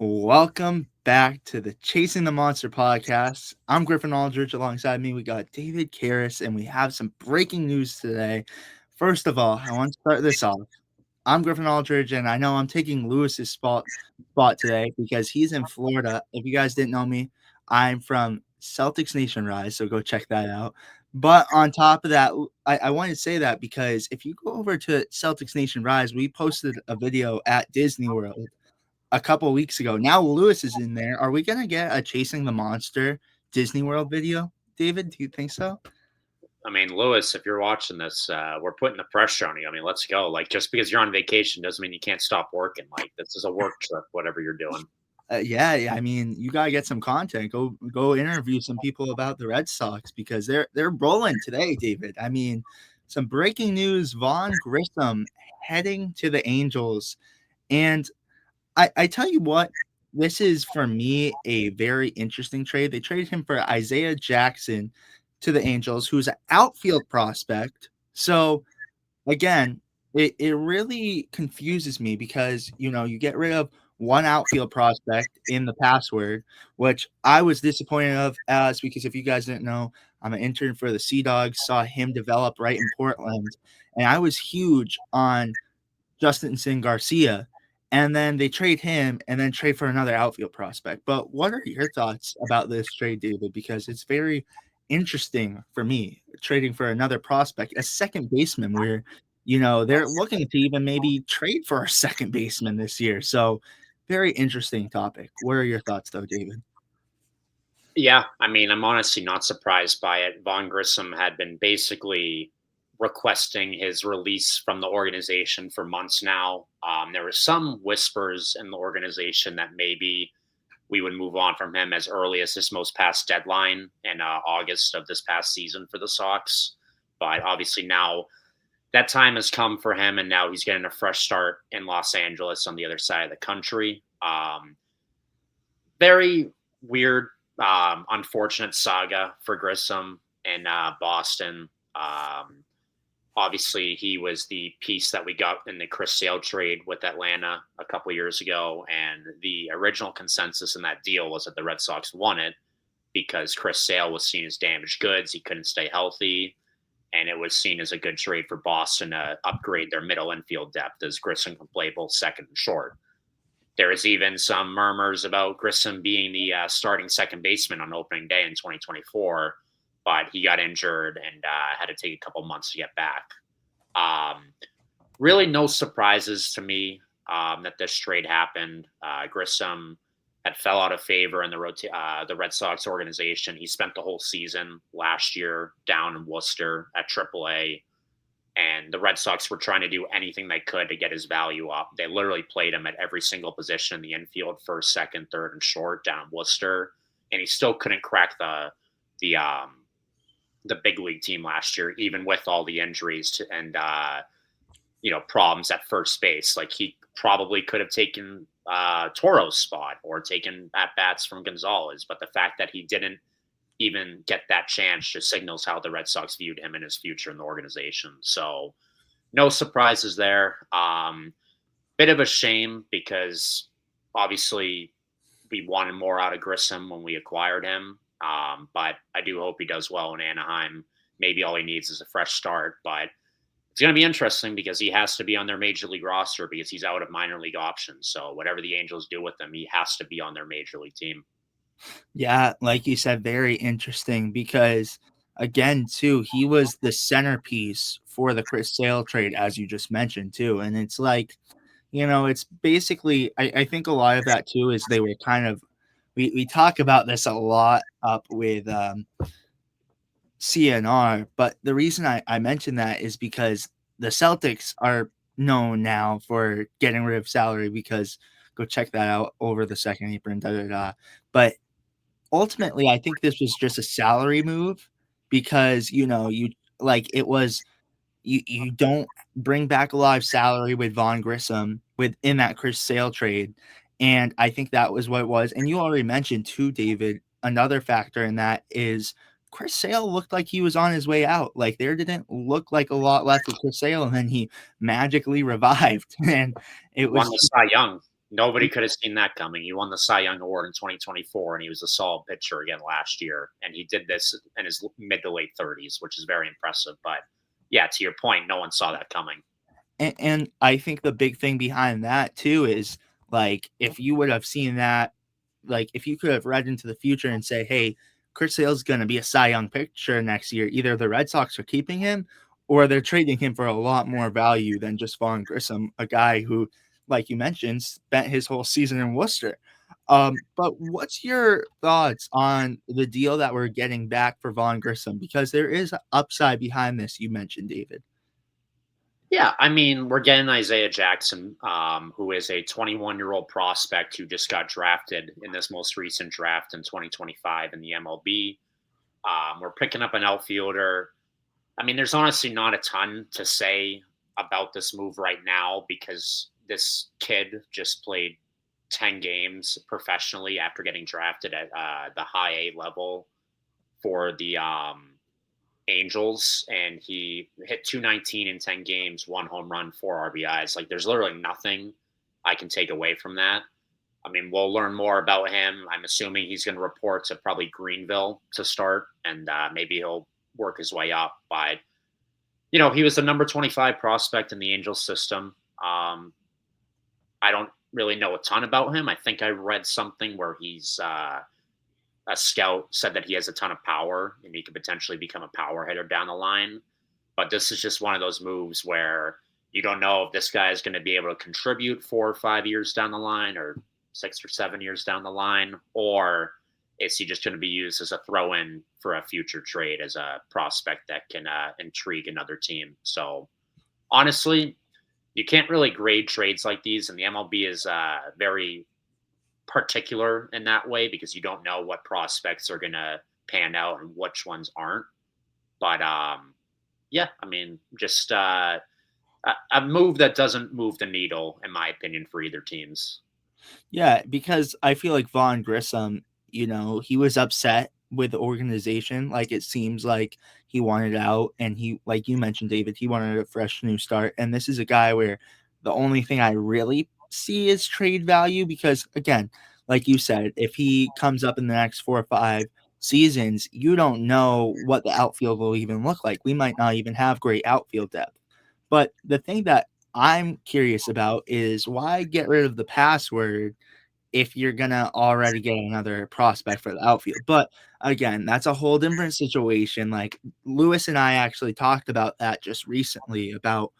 Welcome back to the Chasing the Monster podcast. I'm Griffin Aldridge. Alongside me, we got David Karras, and we have some breaking news today. First of all, I want to start this off. I'm Griffin Aldridge, and I know I'm taking Lewis's spot today because he's in Florida. If you guys didn't know me, I'm from Celtics Nation Rise, so go check that out. But on top of that, I want to say that because if you go over to Celtics Nation Rise, we posted a video at Disney World a couple weeks ago. Now Lewis is in there. Are we gonna get a Chasing the Monster Disney World video, David? Do you think so? I mean, Lewis, if you're watching this, we're putting the pressure on you. I mean, let's go. Like, just because you're on vacation doesn't mean you can't stop working. Like, this is a work trip, whatever you're doing. Yeah. I mean, you gotta get some content. Go interview some people about the Red Sox because they're rolling today, David. I mean, some breaking news: Vaughn Grissom heading to the Angels, and I tell you what, this is for me a very interesting trade. They traded him for Isaiah Jackson to the Angels, who's an outfield prospect. So again, it really confuses me because you get rid of one outfield prospect in the password, which I was disappointed of as because if you guys didn't know, I'm an intern for the Sea Dogs, saw him develop right in Portland, and I was huge on Justin Garcia, and then they trade him and then trade for another outfield prospect. But what are your thoughts about this trade, David? Because it's very interesting for me trading for another prospect, a second baseman, where they're looking to even maybe trade for a second baseman this year. So very interesting topic. What are your thoughts, though, David? Yeah, I mean, I'm honestly not surprised by it. Vaughn Grissom had been basically requesting his release from the organization for months now. There were some whispers in the organization that maybe we would move on from him as early as this most past deadline in August of this past season for the Sox. But obviously now that time has come for him, and now he's getting a fresh start in Los Angeles on the other side of the country. Very weird, unfortunate saga for Grissom in Boston. Obviously, he was the piece that we got in the Chris Sale trade with Atlanta a couple years ago, and the original consensus in that deal was that the Red Sox won it because Chris Sale was seen as damaged goods. He couldn't stay healthy, and it was seen as a good trade for Boston to upgrade their middle infield depth as Grissom can play both second and short. There was even some murmurs about Grissom being the starting second baseman on opening day in 2024, but he got injured and had to take a couple months to get back. Really, no surprises to me that this trade happened. Grissom had fell out of favor in the Red Sox organization. He spent the whole season last year down in Worcester at AAA, and the Red Sox were trying to do anything they could to get his value up. They literally played him at every single position in the infield, first, second, third, and short down in Worcester, and he still couldn't crack the big league team last year, even with all the injuries and problems at first base. Like he probably could have taken Toro's spot or taken at bats from Gonzalez, but the fact that he didn't even get that chance just signals how the Red Sox viewed him and his future in the organization. So no surprises there. Bit of a shame because obviously we wanted more out of Grissom when we acquired him. But I do hope he does well in Anaheim. Maybe all he needs is a fresh start, but it's going to be interesting because he has to be on their major league roster because he's out of minor league options. So whatever the Angels do with him, he has to be on their major league team. Yeah, like you said, very interesting because again, too, he was the centerpiece for the Chris Sale trade, as you just mentioned, too. And it's like, it's basically I think a lot of that too is they were kind of we talk about this a lot up with CNR, but the reason I mention that is because the Celtics are known now for getting rid of salary because go check that out over the second apron, da da da. But ultimately, I think this was just a salary move because you like it was you don't bring back a lot of salary with Vaughn Grissom within that Chris Sale trade. And I think that was what it was. And you already mentioned too, David, another factor in that is Chris Sale looked like he was on his way out. Like there didn't look like a lot left of Chris Sale, and then he magically revived. And He it won was the Cy Young. Nobody could have seen that coming. He won the Cy Young Award in 2024, and he was a solid pitcher again last year. And he did this in his mid to late 30s, which is very impressive. But yeah, to your point, no one saw that coming. And I think the big thing behind that too is, like, if you would have seen that, like, if you could have read into the future and say, "Hey, Chris Sale's gonna be a Cy Young pitcher next year," either the Red Sox are keeping him or they're trading him for a lot more value than just Vaughn Grissom, a guy who, like you mentioned, spent his whole season in Worcester. But what's your thoughts on the deal that we're getting back for Vaughn Grissom? Because there is a upside behind this, you mentioned, David. Yeah, I mean, we're getting Isaiah Jackson, who is a 21-year-old prospect who just got drafted in this most recent draft in 2025 in the MLB. We're picking up an outfielder. I mean, there's honestly not a ton to say about this move right now because this kid just played 10 games professionally after getting drafted at the high A level for the Angels, and he hit 219 in 10 games, 1 home run, 4 RBIs. Like, there's literally nothing I can take away from that. I mean, we'll learn more about him. I'm assuming he's going to report to probably Greenville to start, and maybe he'll work his way up. But, he was the number 25 prospect in the Angels system. I don't really know a ton about him. I think I read something where he's a scout said that he has a ton of power and he could potentially become a power hitter down the line. But this is just one of those moves where you don't know if this guy is going to be able to contribute 4 or 5 years down the line or 6 or 7 years down the line, or is he just going to be used as a throw in for a future trade as a prospect that can intrigue another team? So honestly, you can't really grade trades like these, and the MLB is very particular in that way because you don't know what prospects are going to pan out and which ones aren't. But yeah, I mean, just a move that doesn't move the needle, in my opinion, for either teams. Yeah, because I feel like Vaughn Grissom, he was upset with the organization. Like, it seems like he wanted out, and he, like you mentioned, David, he wanted a fresh new start. And this is a guy where the only thing I really see is trade value because, again, like you said, if he comes up in the next 4 or 5 seasons, you don't know what the outfield will even look like. We might not even have great outfield depth. But the thing that I'm curious about is why get rid of the password if you're gonna already get another prospect for the outfield. But again, that's a whole different situation. Like, Lewis and I actually talked about that just recently about,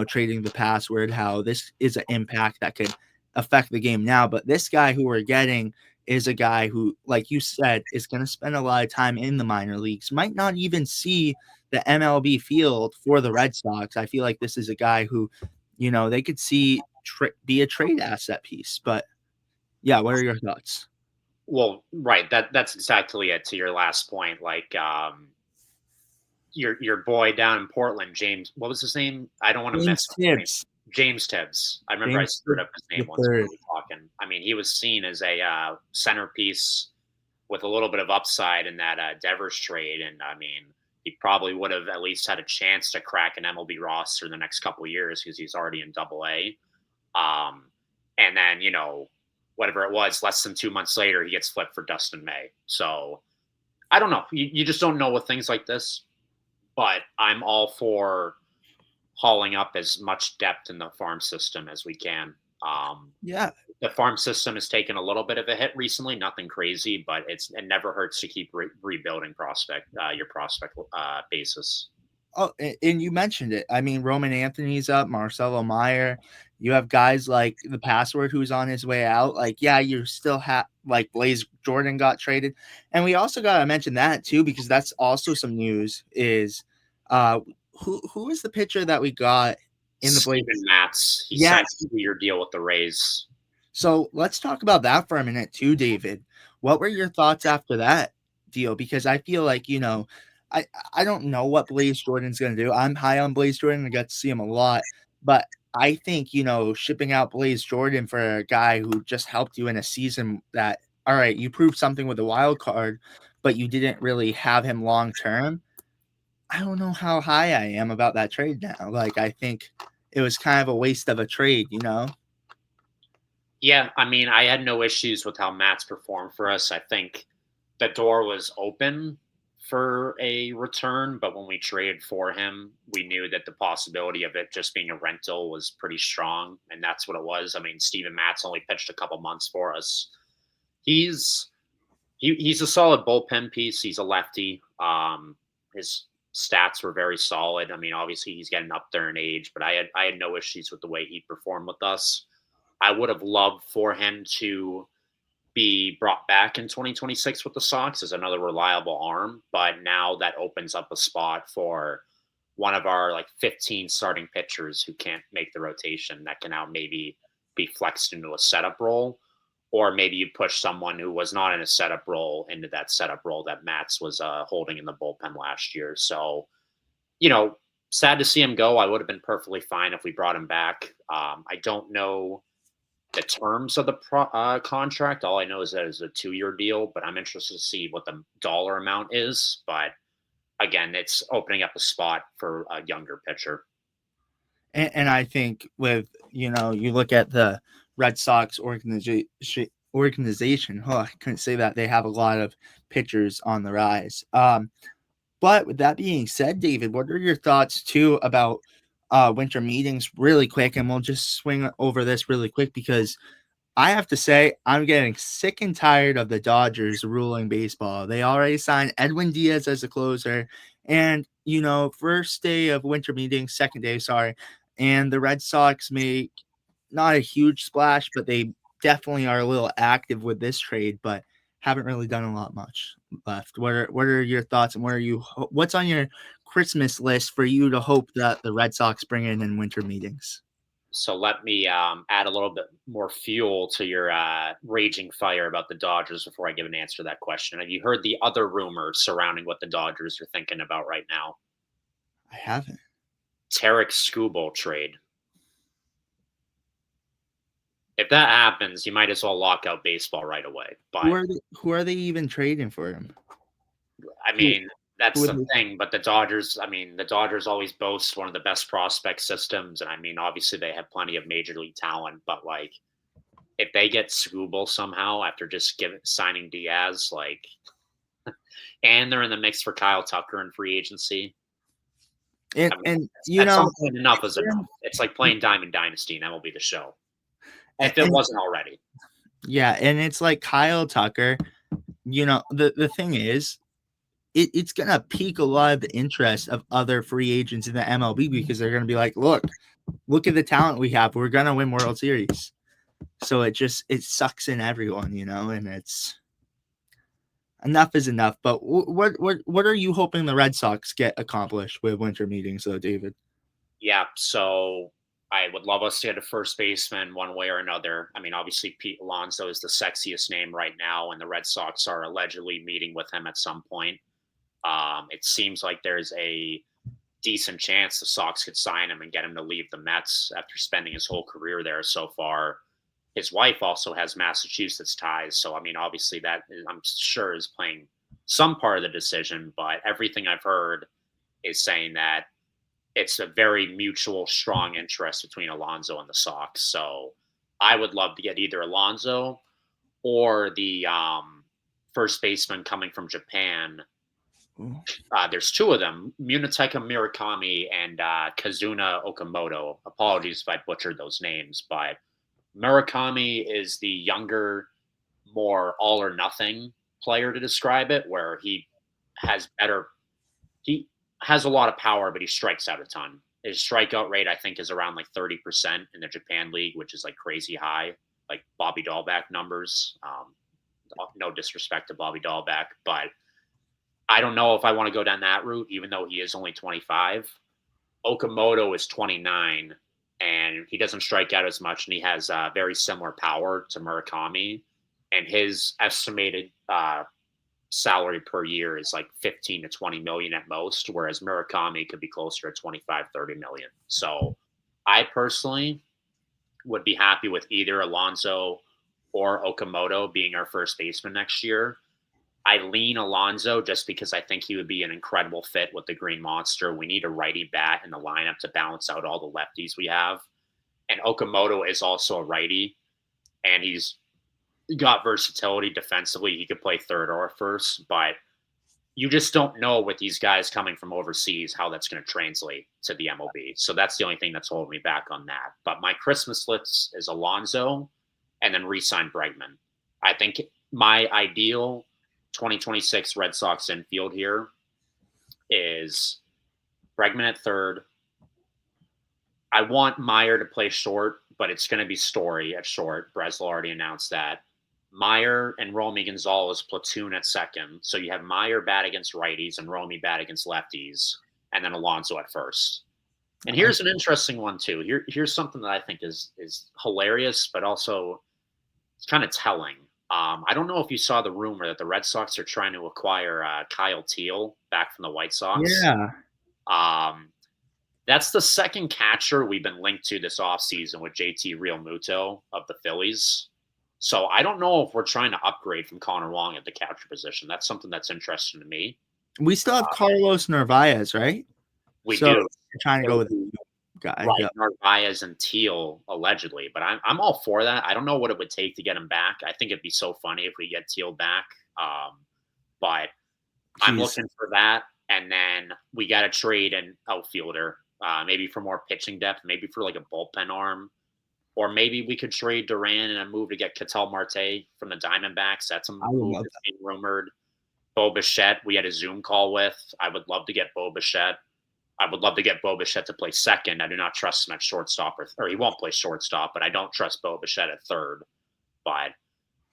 trading the password, how this is an impact that could affect the game now. But this guy who we're getting is a guy who, like you said, is going to spend a lot of time in the minor leagues, might not even see the MLB field for the Red Sox. I feel like this is a guy who, they could see be a trade asset piece. But yeah, what are your thoughts? Well, right. That's exactly it. To your last point, like your boy down in Portland, James. What was his name? I don't want to mess James up his name. Tibbs. James Tibbs. I remember I James screwed Tibbs up his the name once when we third. were talking. I mean, he was seen as a centerpiece with a little bit of upside in that Devers trade, and I mean, he probably would have at least had a chance to crack an MLB roster in the next couple of years because he's already in Double A. And then whatever it was, less than 2 months later, he gets flipped for Dustin May. So I don't know. You just don't know with things like this. But I'm all for hauling up as much depth in the farm system as we can. Yeah. The farm system has taken a little bit of a hit recently, nothing crazy, but it never hurts to keep rebuilding your prospect basis. Oh, and you mentioned it. I mean, Roman Anthony's up, Marcelo Meyer. You have guys like the password who's on his way out. Like, yeah, you still have like Blaze Jordan got traded. And we also gotta mention that too, because that's also some news is uh who is the pitcher that we got in the Steven Blaze? Matz, he signed Yes. a 2-year deal with the Rays. So let's talk about that for a minute too, David. What were your thoughts after that deal? Because I feel like, I I don't know what Blaze Jordan's gonna do. I'm high on Blaze Jordan. I got to see him a lot, but I think, shipping out Blaze Jordan for a guy who just helped you in a season that, all right, you proved something with a wild card, but you didn't really have him long term. I don't know how high I am about that trade now. Like, I think it was kind of a waste of a trade, Yeah, I mean, I had no issues with how Matt's performed for us. I think the door was open for a return, but when we traded for him, we knew that the possibility of it just being a rental was pretty strong, and that's what it was. I mean, Steven Matz only pitched a couple months for us. He's he's a solid bullpen piece. He's a lefty. His stats were very solid. I mean, obviously he's getting up there in age, but I had no issues with the way he performed with us. I would have loved for him to be brought back in 2026 with the Sox as another reliable arm, but now that opens up a spot for one of our like 15 starting pitchers who can't make the rotation that can now maybe be flexed into a setup role, or maybe you push someone who was not in a setup role into that setup role that Mats was holding in the bullpen last year. So, you know, sad to see him go. I would have been perfectly fine if we brought him back. I don't know the terms of the contract. All I know is that it's a 2-year deal, but I'm interested to see what the dollar amount is. But again, it's opening up a spot for a younger pitcher. And I think with, you look at the Red Sox organization. Oh, I couldn't say that. They have a lot of pitchers on the rise. But with that being said, David, what are your thoughts too about winter meetings really quick? And we'll just swing over this really quick because I have to say, I'm getting sick and tired of the Dodgers ruling baseball. They already signed Edwin Diaz as a closer. And, first day of winter meetings, second day, sorry. And the Red Sox make not a huge splash, but they definitely are a little active with this trade, but haven't really done a lot much left. What are your thoughts and what's on your Christmas list for you to hope that the Red Sox bring in winter meetings? So let me add a little bit more fuel to your raging fire about the Dodgers before I give an answer to that question. Have you heard the other rumors surrounding what the Dodgers are thinking about right now? I haven't. Tarek Skubal trade. If that happens, you might as well lock out baseball right away. Who But are they even trading for him? I Who mean, who that's would the they thing. But the Dodgers, I mean, the Dodgers always boast one of the best prospect systems, and I mean, obviously they have plenty of major league talent. But like, if they get Skubal somehow after just signing Diaz, like, and they're in the mix for Kyle Tucker in free agency. I mean, and at some point, enough if is they're enough. It's like playing Diamond Dynasty, and MLB The Show. If it and wasn't already, yeah, and it's like Kyle Tucker, the thing is, it's gonna pique a lot of the interest of other free agents in the MLB because they're gonna be like, look at the talent we have. We're gonna win World Series. So it sucks in everyone, and it's enough is enough. But what are you hoping the Red Sox get accomplished with winter meetings, though, David? yeah. So I would love us to get a first baseman one way or another. I mean, obviously Pete Alonso is the sexiest name right now, and the Red Sox are allegedly meeting with him at some point. It seems like there's a decent chance the Sox could sign him and get him to leave the Mets after spending his whole career there so far. His wife also has Massachusetts ties, so I mean, obviously I'm sure is playing some part of the decision. But everything I've heard is saying that it's a very mutual, strong interest between Alonso and the Sox. So I would love to get either Alonso or the first baseman coming from Japan. Ooh. There's two of them, Munetaka Murakami and Kazuna Okamoto. Apologies if I butchered those names, but Murakami is the younger, more all or nothing player to describe it, where has better, he has a lot of power, but he strikes out a ton. His strikeout rate, I think, is around like 30% in the Japan League, which is like crazy high, like Bobby Dahlback numbers. No disrespect to Bobby Dahlback, but I don't know if I want to go down that route, even though he is only 25. Okamoto is 29, and he doesn't strike out as much, and he has very similar power to Murakami. And his estimated salary per year is like 15 to 20 million at most, whereas Murakami could be closer to 25, 30 million. So I personally would be happy with either Alonso or Okamoto being our first baseman next year. I lean Alonso just because I think he would be an incredible fit with the Green Monster. We need a righty bat in the lineup to balance out all the lefties we have. And Okamoto is also a righty. and he's got versatility defensively. He could play third or first, but you just don't know with these guys coming from overseas how that's going to translate to the MLB. So that's the only thing that's holding me back on that. But my Christmas list is Alonso and then re-sign Bregman. I think my ideal 2026 Red Sox infield here is Bregman at third. I want Meyer to play short, but it's going to be Story at short. Breslow already announced that. Meyer and Romy Gonzalez platoon at second. So you have Meyer bat against righties and Romy bat against lefties, and then Alonso at first. And here's an interesting one too. Here's something that I think is hilarious, but also it's kind of telling. I don't know if you saw the rumor that the Red Sox are trying to acquire Kyle Teal back from the White Sox. Yeah. That's the second catcher we've been linked to this offseason with JT Realmuto of the Phillies. So I don't know if we're trying to upgrade from Connor Wong at the catcher position. That's something that's interesting to me. We still have Carlos Narvaez, right? We So do. you're trying to go with a guy. Right, Yep. Narvaez and Teal, allegedly. But I'm all for that. I don't know what it would take to get him back. I think it'd be so funny if we get Teal back. But I'm looking for that. And then we got to trade an outfielder, maybe for more pitching depth, maybe for like a bullpen arm. Or maybe we could trade Duran and a move to get Ketel Marte from the Diamondbacks. That's a move that's being rumored. Bo Bichette, we had a Zoom call with. I would love to get Bo Bichette. I would love to get Bo Bichette to play second. I do not trust him at shortstop, or he won't play shortstop, but I don't trust Bo Bichette at third. But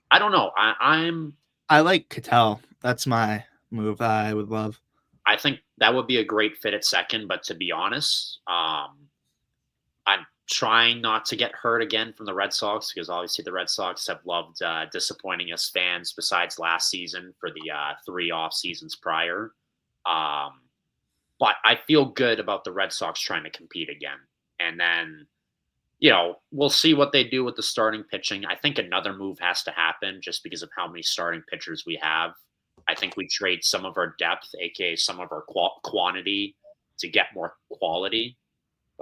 I don't know. I like Ketel. That's my move I would love. I think that would be a great fit at second, but to be honest, I'm trying not to get hurt again from the Red Sox because obviously the Red Sox have loved disappointing us fans besides last season for the 3 off seasons prior. But I feel good about the Red Sox trying to compete again. And then, we'll see what they do with the starting pitching. I think another move has to happen just because of how many starting pitchers we have. I think we trade some of our depth, aka some of our quantity, to get more quality.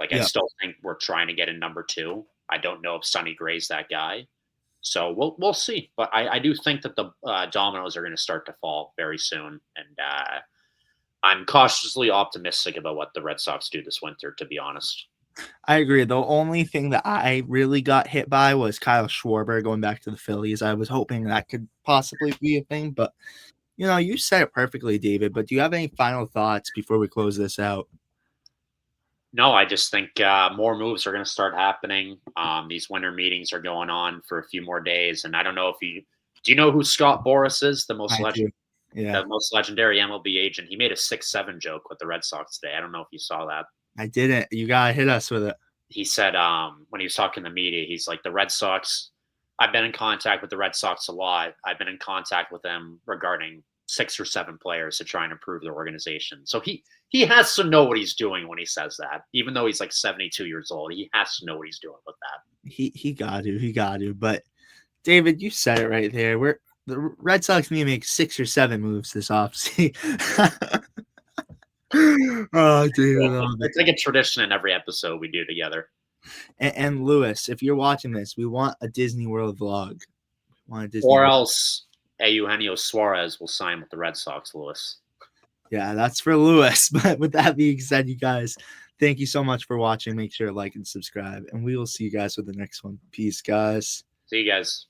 I still think we're trying to get a number 2. I don't know if Sonny Gray's that guy. So we'll see. But I do think that the dominoes are going to start to fall very soon. And I'm cautiously optimistic about what the Red Sox do this winter, to be honest. I agree. The only thing that I really got hit by was Kyle Schwarber going back to the Phillies. I was hoping that could possibly be a thing. But, you said it perfectly, David. But do you have any final thoughts before we close this out? No, I just think more moves are going to start happening. These winter meetings are going on for a few more days, and I don't know if do you know who Scott Boras is? The most legendary MLB agent. He made a 6-7 joke with the Red Sox today. I don't know if you saw that. I didn't. You gotta hit us with it. He said when he was talking to the media, he's like, the Red Sox. I've been in contact with the Red Sox a lot. I've been in contact with them regarding 6 or 7 players to try and improve their organization. So he has to know what he's doing when he says that. Even though he's like 72 years old, he has to know what he's doing with that. He got to. But David, you said it right there. The Red Sox need to make 6 or 7 moves this offseason. Oh, dude. It's like a tradition in every episode we do together. And Lewis, if you're watching this, we want a Disney World vlog. Else Eugenio Suarez will sign with the Red Sox, Lewis. Yeah, that's for Lewis. But with that being said, you guys, thank you so much for watching. Make sure to like and subscribe. And we will see you guys for the next one. Peace, guys. See you guys.